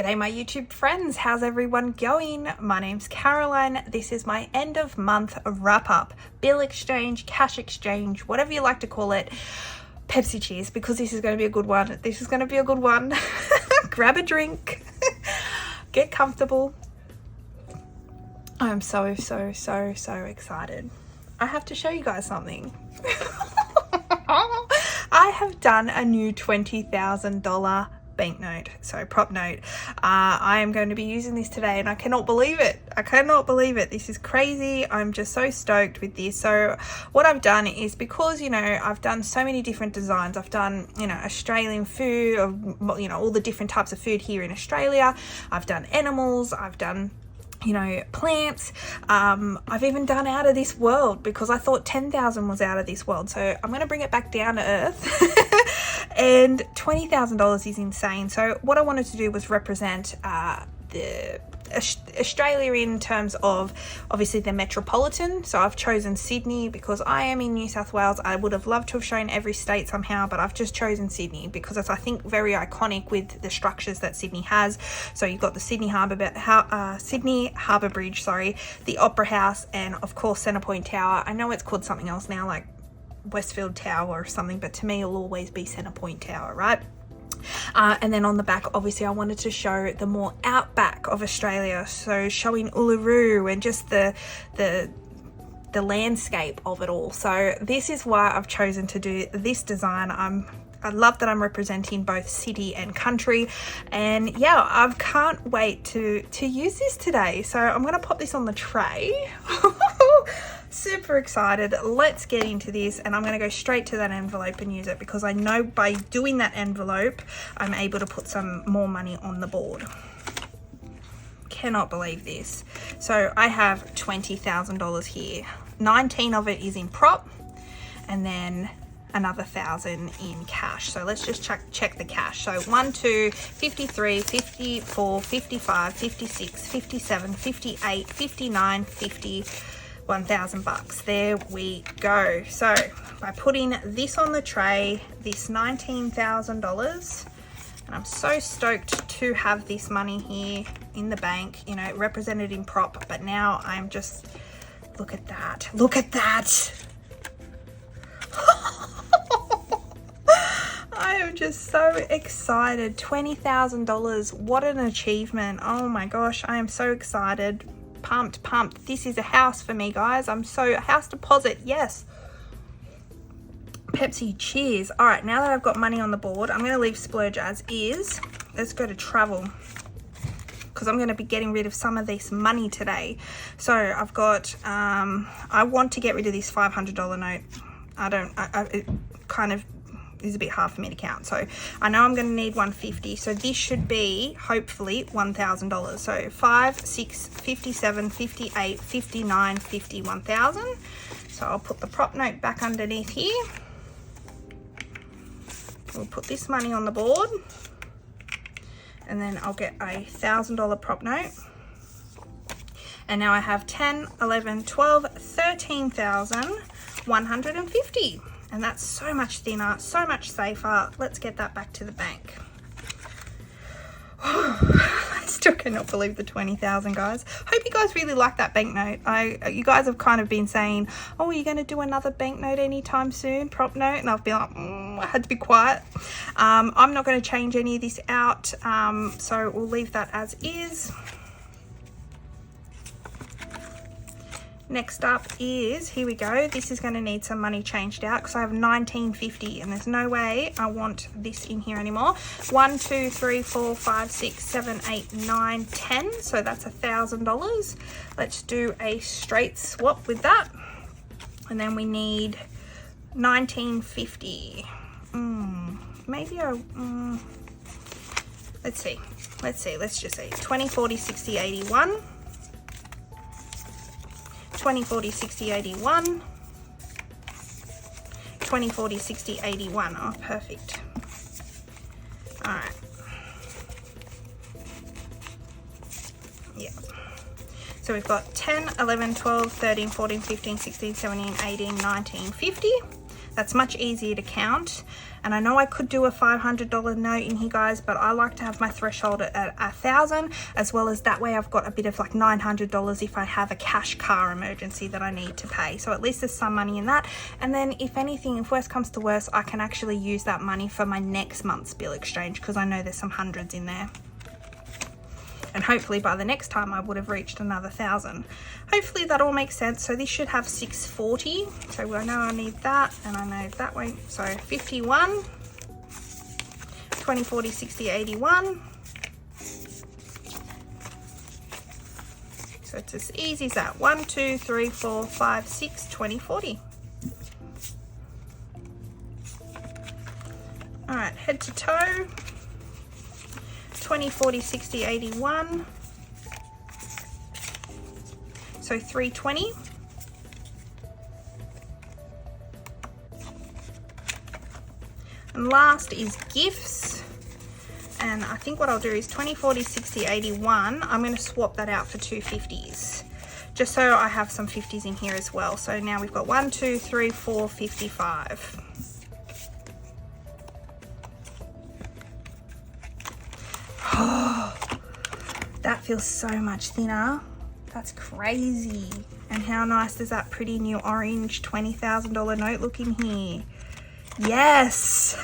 G'day my YouTube friends, how's everyone going? My name's Caroline. This is my end of month wrap up, bill exchange, cash exchange, whatever you like to call it. Pepsi cheers, because this is going to be a good one. This is going to be a good one. Grab a drink, get comfortable. I'm so excited. I have to show you guys something. I have done a new $20,000 banknote, so prop note. I am going to be using this today and I cannot believe it. This is crazy. I'm just so stoked with this. So what I've done is, because I've done so many different designs. I've done Australian food, all the different types of food here in Australia. I've done animals, I've done plants. I've even done out of this world, because I thought 10,000 was out of this world. So I'm going to bring it back down to earth. And $20,000 is insane. So what I wanted to do was represent the Australia in terms of obviously the metropolitan. So I've chosen Sydney because I am in New South Wales. I would have loved to have shown every state somehow, but I've just chosen Sydney because it's, I think, very iconic with the structures that Sydney has. So you've got the Sydney Harbour Bridge, the Opera House, and of course Centrepoint Tower. I know it's called something else now, like Westfield Tower or something, but to me it'll always be Centrepoint Tower, right? And then on the back, obviously I wanted to show the more outback of Australia, so showing Uluru and just the landscape of it all. So this is why I've chosen to do this design. I love that I'm representing both city and country, and yeah, I can't wait to use this today. So I'm going to pop this on the tray. Super excited. Let's get into this, and I'm going to go straight to that envelope and use it, because I know by doing that envelope I'm able to put some more money on the board. Cannot believe this. So I have $20,000 here. 19 of it is in prop, and then another 1,000 in cash. So let's just check the cash. So 1, 2, 53, 54, 55, 56, 57, 58, 59, 50, $1,000. There we go. So by putting this on the tray, this $19,000, and I'm so stoked to have this money here in the bank, represented in prop, but now I'm just, look at that. I am just so excited. $20,000. What an achievement. Oh my gosh, I am so excited. Pumped. This is a house for me, guys. House deposit, yes. Pepsi cheers. All right, now that I've got money on the board, I'm going to leave splurge as is. Let's go to travel, because I'm going to be getting rid of some of this money today. So I've got, I want to get rid of this $500 note. It kind of is a bit hard for me to count. So I know I'm going to need 150. So this should be hopefully $1,000. So 5, 6, 57, 58, 59, 50, 1,000. So I'll put the prop note back underneath here. We'll put this money on the board, and then I'll get a $1,000 prop note. And now I have 10, 11, 12, 13,150. And that's so much thinner, so much safer. Let's get that back to the bank. I still cannot believe the 20,000, guys. Hope you guys really like that banknote. You guys have kind of been saying, oh, are you going to do another banknote anytime soon, prop note? And I've been like, I had to be quiet. I'm not going to change any of this out, so we'll leave that as is. Next up is, here we go, this is going to need some money changed out, because I have $19.50 and there's no way I want this in here anymore. 1, 2, 3, 4, 5, 6, 7, 8, 9, 10. So that's $1,000. Let's do a straight swap with that. And then we need $19.50. Let's see. Let's just see. 20, 40, 60, 81. 20, 40, 60, 81. 20, 40, 60, 81. Oh, perfect. All right. Yeah. So we've got 10, 11, 12, 13, 14, 15, 16, 17, 18, 19, 50. That's much easier to count. And I know I could do a $500 note in here, guys, but I like to have my threshold at 1,000, as well as that way I've got a bit of like $900 if I have a cash car emergency that I need to pay. So at least there's some money in that. And then if anything, if worst comes to worst, I can actually use that money for my next month's bill exchange, because I know there's some hundreds in there. And hopefully by the next time I would have reached another 1,000. Hopefully that all makes sense. So this should have 640. So I know I need that, and I know that way. So 51, 20, 40, 60, 81. So it's as easy as that. 1, 2, 3, 4, 5, 6, 20, 40. All right, head to toe. 20, 40, 60, 81. So 320. And last is gifts. And I think what I'll do is 20, 40, 60, 81. I'm going to swap that out for 2 50s. Just so I have some 50s in here as well. So now we've got 1, 2, 3, 4, 55. That feels so much thinner. That's crazy. And how nice does that pretty new orange $20,000 note look in here? Yes.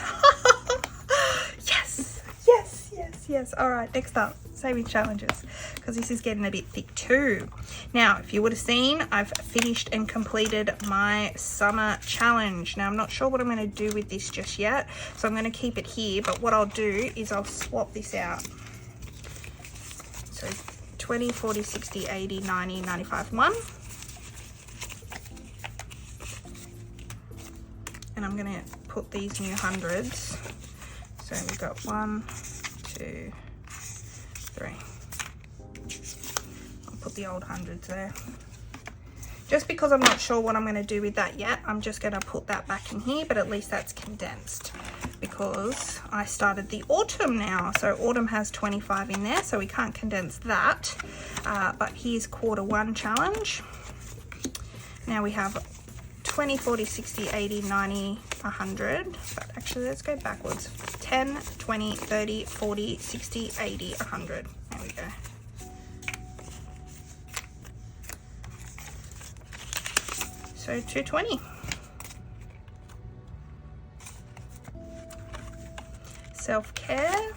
Yes, yes, yes, yes. All right, next up, saving challenges, because this is getting a bit thick too. Now, if you would have seen, I've finished and completed my summer challenge. Now, I'm not sure what I'm going to do with this just yet, so I'm going to keep it here. But what I'll do is I'll swap this out. So 20, 40, 60, 80, 90, 95, 1. And I'm going to put these new hundreds. So we've got 1, 2, 3. I'll put the old hundreds there. Just because I'm not sure what I'm going to do with that yet, I'm just going to put that back in here, but at least that's condensed, because I started the autumn now. So autumn has 25 in there, so we can't condense that. But here's Q1 challenge. Now we have 20, 40, 60, 80, 90, 100. But actually, let's go backwards. 10, 20, 30, 40, 60, 80, 100. There we go. So 220. Self-care.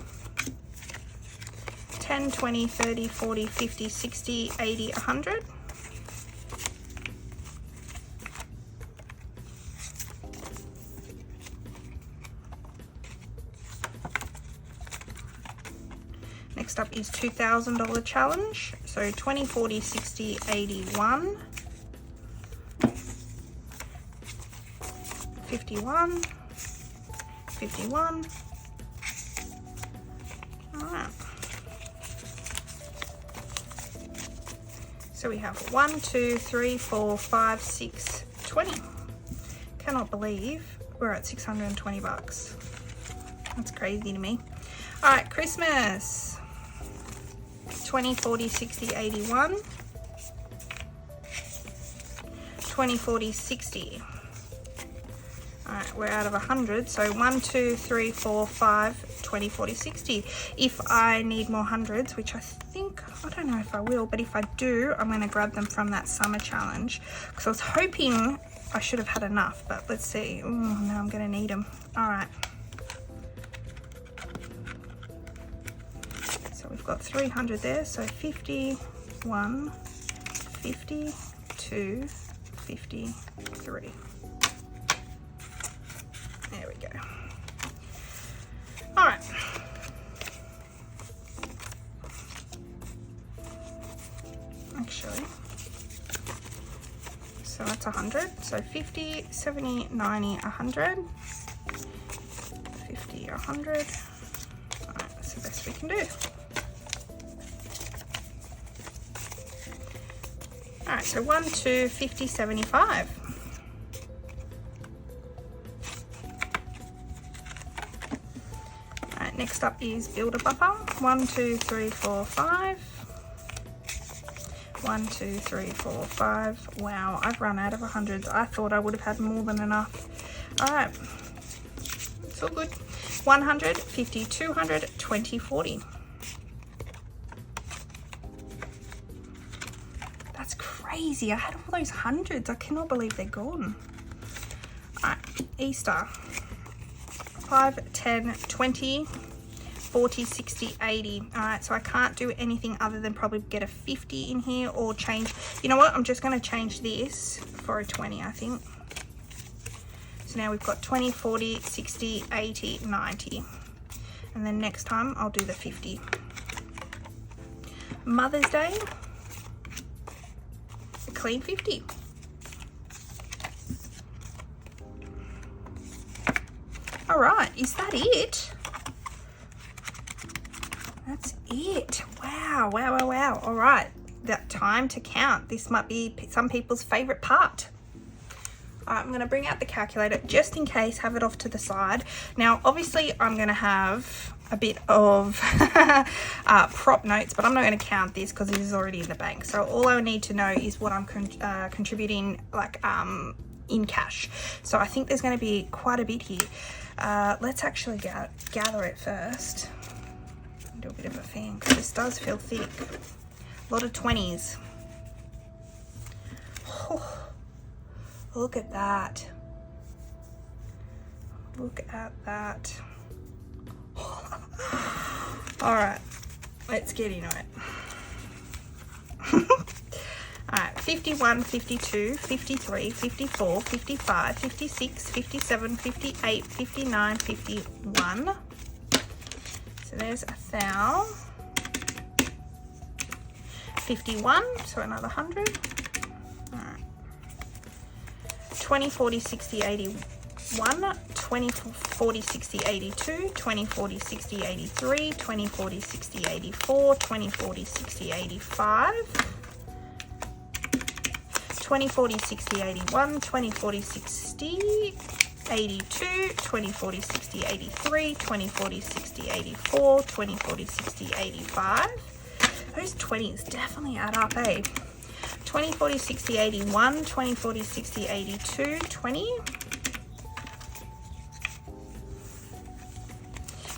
10, 20, 30, 40, 50, 60, 80, 100. Next up is $2,000 challenge. So 20, 40, 60, 81. 51, 51. All right. So we have 1, 2, 3, 4, 5, 6, 20. Cannot believe we're at 620 bucks. That's crazy to me. All right, Christmas. 20, 40, 60, 81. 20, 40, 60. All right, we're out of 100. So 1, 2, 3, 4, 5, 20, 40, 60. If I need more hundreds, which I think, I don't know if I will, but if I do, I'm going to grab them from that summer challenge, because I was hoping I should have had enough, but let's see. Oh, no, I'm going to need them. All right. So we've got 300 there. So 51, 52, 53. There we go. All right. Actually, so that's 100. So 50, 70, 90, 100. 50, 100. All right, that's the best we can do. All right, so 1, 2, 50, 75. Next up is build a buffer. 1, 2, 3, 4, 5. 1, 2, 3, 4, 5. Wow, I've run out of hundreds. I thought I would have had more than enough. All right, it's all good. 100, 50, 200, 20, 40. That's crazy. I had all those hundreds. I cannot believe they're gone. All right, Easter. 5, 10, 20, 40, 60, 80. All right, so I can't do anything other than probably get a 50 in here or change. You know what? I'm just going to change this for a 20, I think. So now we've got 20, 40, 60, 80, 90. And then next time I'll do the 50. Mother's Day, a clean 50. All right, is that it? That's it. Wow, wow, wow, wow. All right, that time to count. This might be some people's favorite part. All right, I'm gonna bring out the calculator just in case, have it off to the side. Now, obviously I'm gonna have a bit of prop notes, but I'm not gonna count this because this is already in the bank. So all I need to know is what I'm contributing, like in cash. So I think there's gonna be quite a bit here. Let's actually gather it first. Do a bit of a fan because this does feel thick. A lot of 20s. Oh, look at that. Look at that. All right, let's get into it. All right, 51, 52, 53, 54, 55, 56, 57, 58, 59, 51. So there's 1,000. 51, so another 100. All right. 20, 40, 60, 81. 20, 40, 60, 82. 20, 40, 60, 83. 20, 40, 60, 84. 20, 40, 60, 85. 20, 40, 60, 81, 20, 40, 60, 82, 20, 40, 60, 83, 20, 40, 60, 84, 20, 40, 60, 85. Those 20s definitely add up, eh? 20, 40, 60, 81, 20, 40, 60, 82, 20.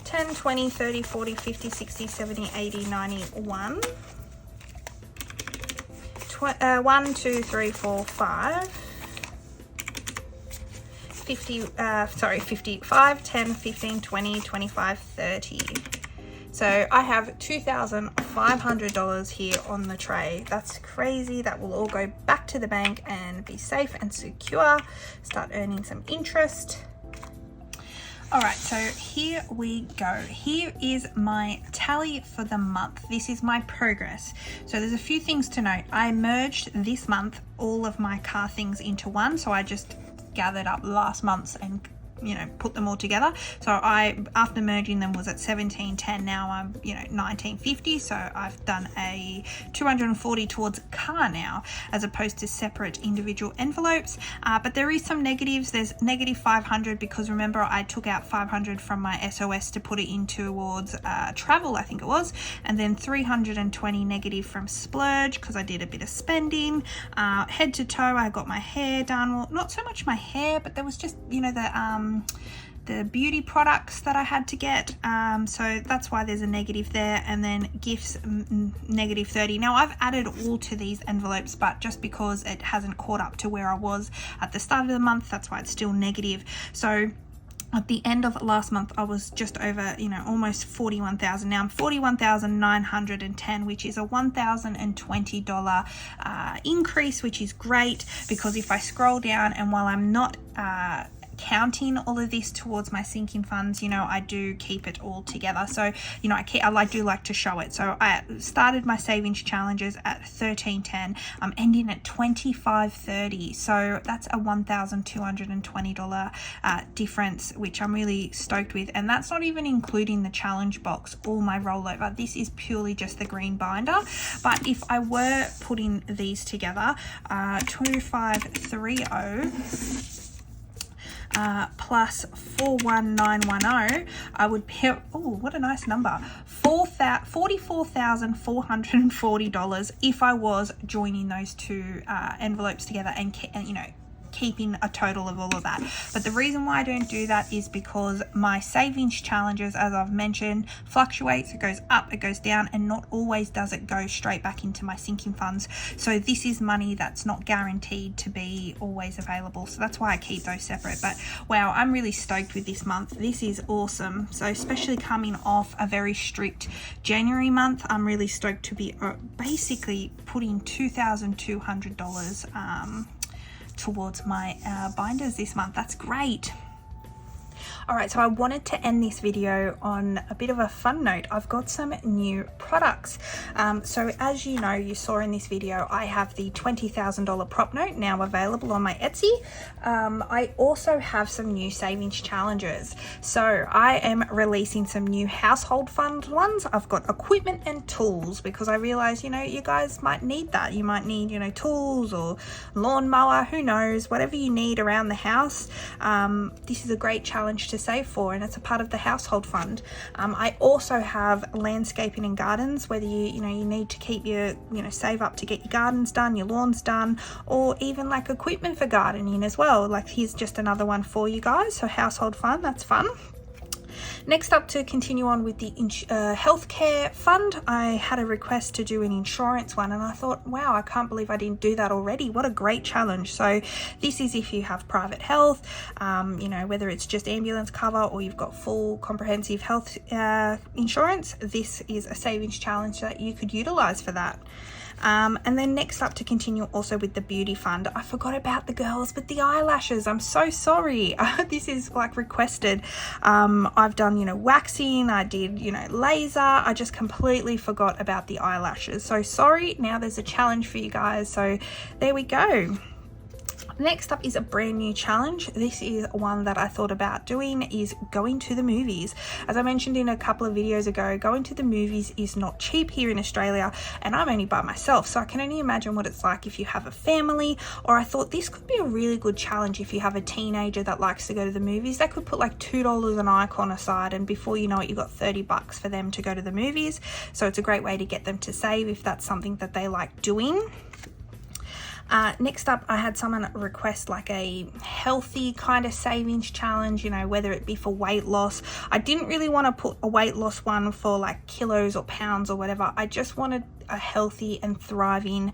10, 20, 30, 40, 50, 60, 70, 80, 91. 1, 2, 3, 4, 5. 55, 10, 15, 20, 25, 30. So I have $2,500 here on the tray. That's crazy. That will all go back to the bank and be safe and secure. Start earning some interest. All right, so here we go. Here is my tally for the month. This is my progress. So there's a few things to note. I merged this month all of my car things into one. So I just gathered up last month's and put them all together. So I, after merging them, was at 1710. Now I'm 1950. So I've done a 240 towards car now, as opposed to separate individual envelopes. But there is some negatives. There's negative 500 because remember I took out 500 from my SOS to put it in towards travel, I think it was, and then 320 negative from splurge because I did a bit of spending. Head to toe, I got my hair done. Well, not so much my hair, but there was just the beauty products that I had to get, so that's why there's a negative there. And then gifts, negative 30. Now I've added all to these envelopes, but just because it hasn't caught up to where I was at the start of the month, that's why it's still negative. So at the end of last month, I was just over, almost 41,000. Now I'm 41,910, which is a $1,020 increase, which is great, because if I scroll down and while I'm not counting all of this towards my sinking funds, I do keep it all together. So I do like to show it. So I started my savings challenges at 1310. I'm ending at 2530, so that's a $1,220 difference, which I'm really stoked with. And that's not even including the challenge box or my rollover. This is purely just the green binder. But if I were putting these together, 2530 plus 41910, I would pay, oh, what a nice number, $44,440 if I was joining those two envelopes together and keeping a total of all of that. But the reason why I don't do that is because my savings challenges, as I've mentioned, fluctuates. It goes up, it goes down, and not always does it go straight back into my sinking funds. So this is money that's not guaranteed to be always available. So that's why I keep those separate. But wow, I'm really stoked with this month. This is awesome. So especially coming off a very strict January month, I'm really stoked to be basically putting $2,200 towards my binders this month. That's great. All right, so I wanted to end this video on a bit of a fun note. I've got some new products. So as you know, you saw in this video, I have the $20,000 prop note now available on my Etsy. I also have some new savings challenges. So I am releasing some new household fund ones. I've got equipment and tools because I realize, you know, you guys might need that. You might need, you know, tools or lawnmower, who knows, whatever you need around the house. This is a great challenge to save for, and it's a part of the household fund. I also have landscaping and gardens, whether you need to keep your, save up to get your gardens done, your lawns done, or even like equipment for gardening as well. Like here's just another one for you guys. So household fund, that's fun. Next up, to continue on with the healthcare fund, I had a request to do an insurance one, and I thought, wow, I can't believe I didn't do that already. What a great challenge. So this is if you have private health, whether it's just ambulance cover or you've got full comprehensive health insurance, this is a savings challenge that you could utilize for that. And then next up, to continue also with the beauty fund, I forgot about the girls with the eyelashes. I'm so sorry. This is like requested. I've done, waxing, I did, laser. I just completely forgot about the eyelashes. So sorry. Now there's a challenge for you guys. So there we go. Next up is a brand new challenge. This is one that I thought about doing, is going to the movies. As I mentioned in a couple of videos ago, going to the movies is not cheap here in Australia, and I'm only by myself, so I can only imagine what it's like if you have a family. Or I thought this could be a really good challenge if you have a teenager that likes to go to the movies. They could put like $2 an icon aside, and before you know it, you've got $30 for them to go to the movies. So it's a great way to get them to save if that's something that they like doing. Next up, I had someone request like a healthy kind of savings challenge, whether it be for weight loss. I didn't really want to put a weight loss one for like kilos or pounds or whatever. I just wanted a healthy and thriving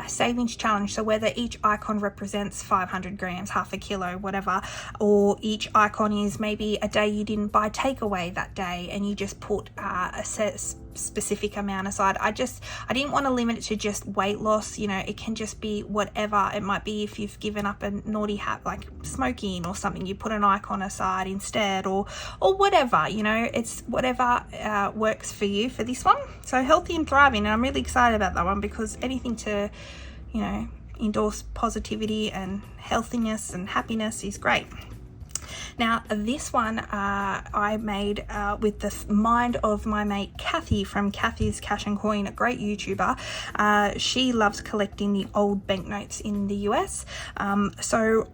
savings challenge. So whether each icon represents 500 grams, half a kilo, whatever, or each icon is maybe a day you didn't buy takeaway that day and you just put a specific amount aside. I didn't want to limit it to just weight loss. It can just be whatever. It might be if you've given up a naughty habit like smoking or something, you put an icon aside instead, or whatever. It's whatever works for you for this one. So healthy and thriving, and I'm really excited about that one because anything to endorse positivity and healthiness and happiness is great. Now this one I made with the mind of my mate Kathy from Kathy's Cash and Coin, a great YouTuber. She loves collecting the old banknotes in the US. So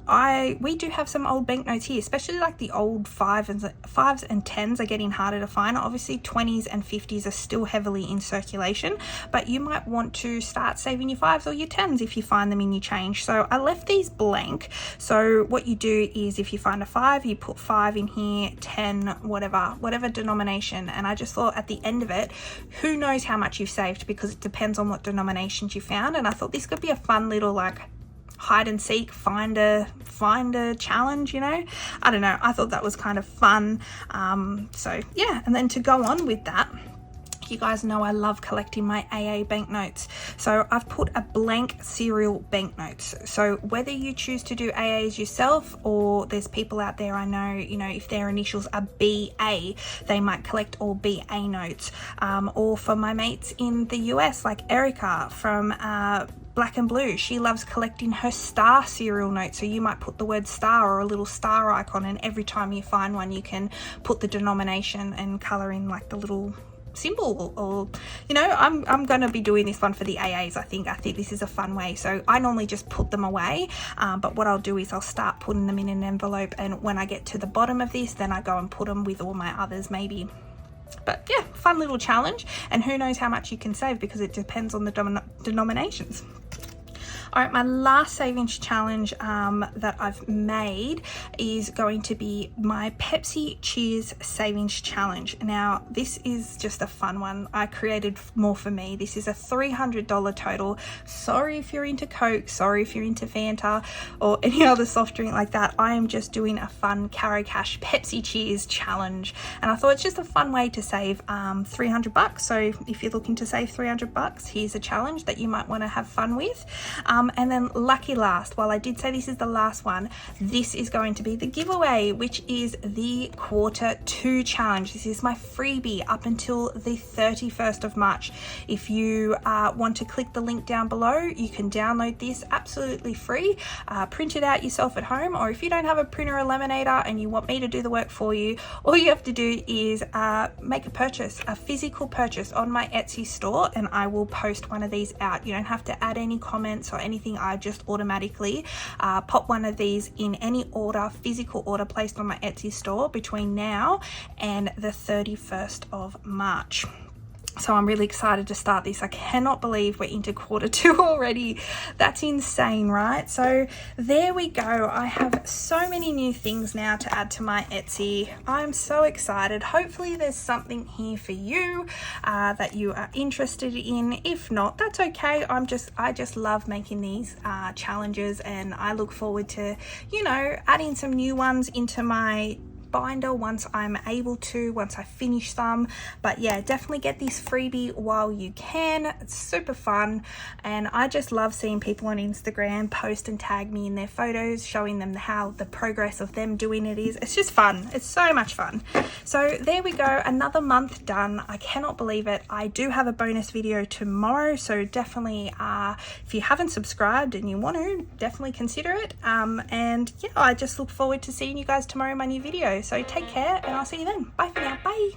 we do have some old banknotes here, especially like the old fives and 10s are getting harder to find. Obviously 20s and 50s are still heavily in circulation, but you might want to start saving your 5s or your 10s if you find them in your change. So I left these blank. So what you do is if you find a 5, you put 5 in here, 10, whatever denomination. And I just thought at the end of it, who knows how much you've saved, because it depends on what denominations you found. And I thought this could be a fun little like hide and seek, find a challenge, I don't know. I thought that was kind of fun. So yeah, and then to go on with that, you guys know I love collecting my AA banknotes. So I've put a blank serial banknotes. So whether you choose to do AAs yourself, or there's people out there I know, if their initials are BA, they might collect all BA notes. Or for my mates in the US, like Erica from Black and Blue, she loves collecting her star serial notes. So you might put the word star or a little star icon, and every time you find one, you can put the denomination and color in like the little symbol. Or I'm going to be doing this one for the AAs. I think this is a fun way. So I normally just put them away, but what I'll do is I'll start putting them in an envelope, and when I get to the bottom of this, then I go and put them with all my others maybe. But yeah, fun little challenge, and who knows how much you can save because it depends on the denominations. All right, my last savings challenge that I've made is going to be my Pepsi Cheers savings challenge. Now, this is just a fun one. I created more for me. This is a $300 total. Sorry if you're into Coke, sorry if you're into Fanta or any other soft drink like that. I am just doing a fun CAROCASH Pepsi Cheers challenge, and I thought it's just a fun way to save $300. So if you're looking to save $300, here's a challenge that you might want to have fun with. And then lucky last, while I did say this is the last one, this is going to be the giveaway, which is the Q2 challenge. This is my freebie up until the 31st of March. If you want to click the link down below, you can download this absolutely free, print it out yourself at home, or if you don't have a printer or laminator and you want me to do the work for you, all you have to do is make a purchase, a physical purchase on my Etsy store, and I will post one of these out. You don't have to add any comments or anything. I just automatically pop one of these in any order, physical order placed on my Etsy store between now and the 31st of March. So I'm really excited to start this. I cannot believe we're into Q2 already. That's insane, right? So there we go. I have so many new things now to add to my Etsy. I'm so excited. Hopefully there's something here for you that you are interested in. If not, that's okay. I just love making these challenges, and I look forward to, you know, adding some new ones into my binder once I'm able to, once I finish them. But yeah, definitely get this freebie while you can. It's super fun, and I just love seeing people on Instagram post and tag me in their photos, showing them how the progress of them doing it is. It's just fun. It's so much fun. So there we go, another month done. I cannot believe it. I do have a bonus video tomorrow, so definitely if you haven't subscribed and you want to, definitely consider it. And yeah, I just look forward to seeing you guys tomorrow in my new video. So take care, and I'll see you then. Bye for now. Bye.